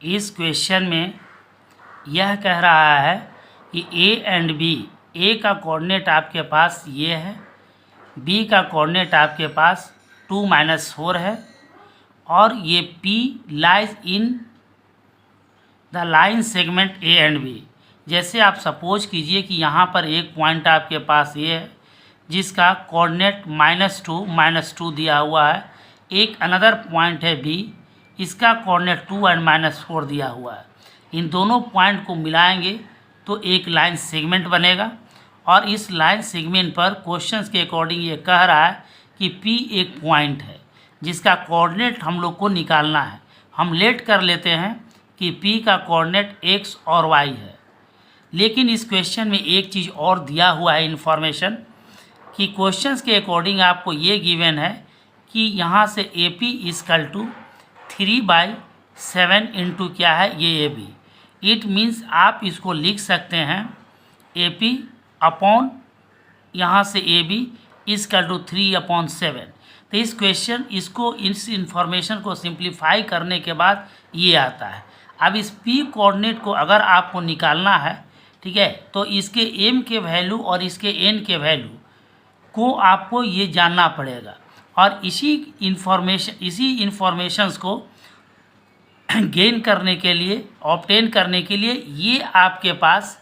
इस क्वेश्चन में यह कह रहा है कि ए एंड बी, ए का कोऑर्डिनेट आपके पास ये है, बी का कोऑर्डिनेट आपके पास 2-4 है, और ये P lies in the line segment A and B. जैसे आप सपोज कीजिए कि यहाँ पर एक पॉइंट आपके पास ये है जिसका कोऑर्डिनेट -2 दिया हुआ है, एक अनदर पॉइंट है B, इसका कोऑर्डिनेट 2 और -4 दिया हुआ है। इन दोनों पॉइंट को मिलाएंगे तो एक लाइन सेगमेंट बनेगा, और इस लाइन सेगमेंट पर क्वेश्चंस के अकॉर्डिंग ये कह रहा है कि P एक पॉइंट है जिसका कोऑर्डिनेट हम लोग को निकालना है। हम लेट कर लेते हैं कि P का कोऑर्डिनेट x और y है, लेकिन इस क्वेश्चन में एक चीज़ और दिया हुआ है इन्फॉर्मेशन कि क्वेश्चंस के अकॉर्डिंग आपको ये गिवन है कि यहाँ से AP इक्वल टू 3/7 इंटू क्या है ये AB। इट मीन्स आप इसको लिख सकते हैं AP अपॉन यहाँ से AB इक्वल टू 3/7। तो इस इंफॉर्मेशन को सिंप्लीफाई करने के बाद ये आता है। अब इस P कोऑर्डिनेट को अगर आपको निकालना है, ठीक है, तो इसके M के वैल्यू और इसके N के वैल्यू को आपको ये जानना पड़ेगा, और इसी इंफॉर्मेशंस को गेन करने के लिए, ऑब्टेन करने के लिए ये आपके पास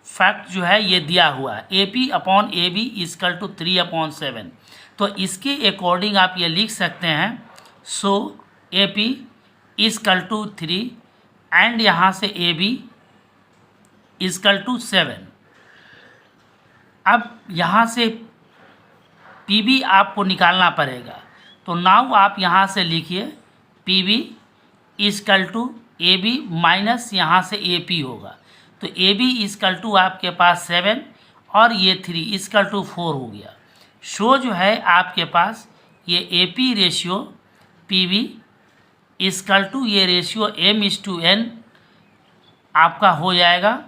फैक्ट जो है ये दिया हुआ है AP upon AB equal to 3/7। तो इसके अकॉर्डिंग आप ये लिख सकते हैं so AP equal to 3 and यहाँ से AB इक्वल टू 7। अब यहाँ से PB आपको निकालना पड़ेगा, तो नाउ आप यहाँ से लिखिए PB equal to AB minus यहाँ से AP होगा। तो AB इक्वल टू आपके पास 7 और ये 3 इक्वल टू 4 हो गया। शो जो है आपके पास ये AP ratio PB equal to ये रेशियो M/N आपका हो जाएगा।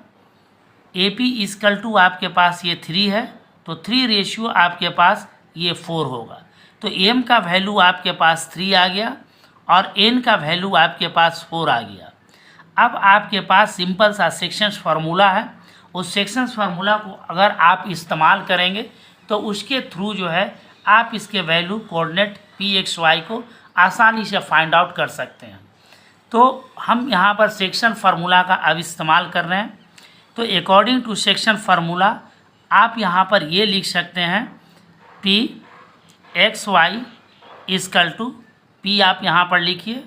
AP इक्वल टू आपके पास ये 3 है, तो 3 रेशियो आपके पास ये 4 होगा। तो M का वैल्यू आपके पास 3 आ गया और N का वैल्यू आपके पास 4 आ गया। अब आपके पास सिंपल सा सेक्शंस फार्मूला है, उस सेक्शंस फार्मूला को अगर आप इस्तेमाल करेंगे तो उसके थ्रू जो है आप इसके वैल्यू कोऑर्डिनेट Pxy को आसानी से फाइंड आउट कर सकते हैं। तो हम यहाँ पर सेक्शन फार्मूला का अब इस्तेमाल कर रहे हैं। तो अकॉर्डिंग टू सेक्शन फार्मूला आप यहाँ पर ये लिख सकते हैं Pxy इक्वल टू P आप यहाँ पर लिखिए,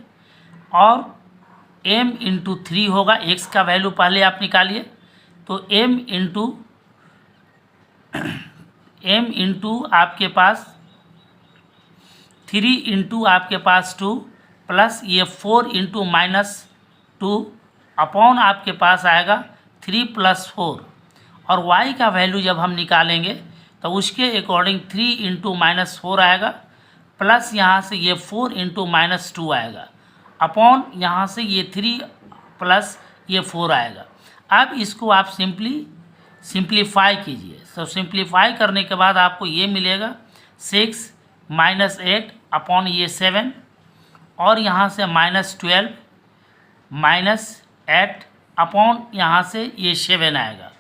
और M/3 होगा, x का वैल्यू पहले आप निकालिए, तो M इंटू आपके पास 3 इंटू आपके पास 2 प्लस ये 4 इंटू -2 अपॉन आपके पास आएगा 3 + 4, और y का वैल्यू जब हम निकालेंगे तो उसके अकॉर्डिंग 3 इंटू -4 आएगा, प्लस यहाँ से ये 4 इंटू -2 आएगा, अपॉन यहाँ से ये 3 प्लस ये 4 आएगा। अब इसको आप सिंप्लीफाई कीजिए। तो सिंप्लीफाई करने के बाद आपको ये मिलेगा 6 - 8 अपॉन ये 7, और यहाँ से -12 -8 अपॉन यहाँ से ये 7 आएगा।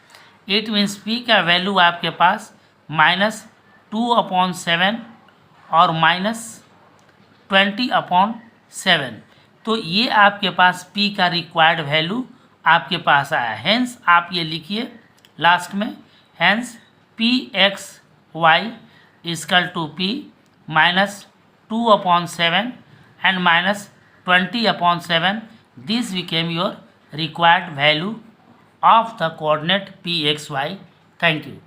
इट मीन्स P का वैल्यू आपके पास -2/7 और -20/7। तो ये आपके पास P का रिक्वायर्ड वैल्यू आपके पास आया। हेंस आप ये लिखिए लास्ट में, hence Pxy equal to P -2/7 and -20/7. This became your required value of the coordinate Pxy. Thank you.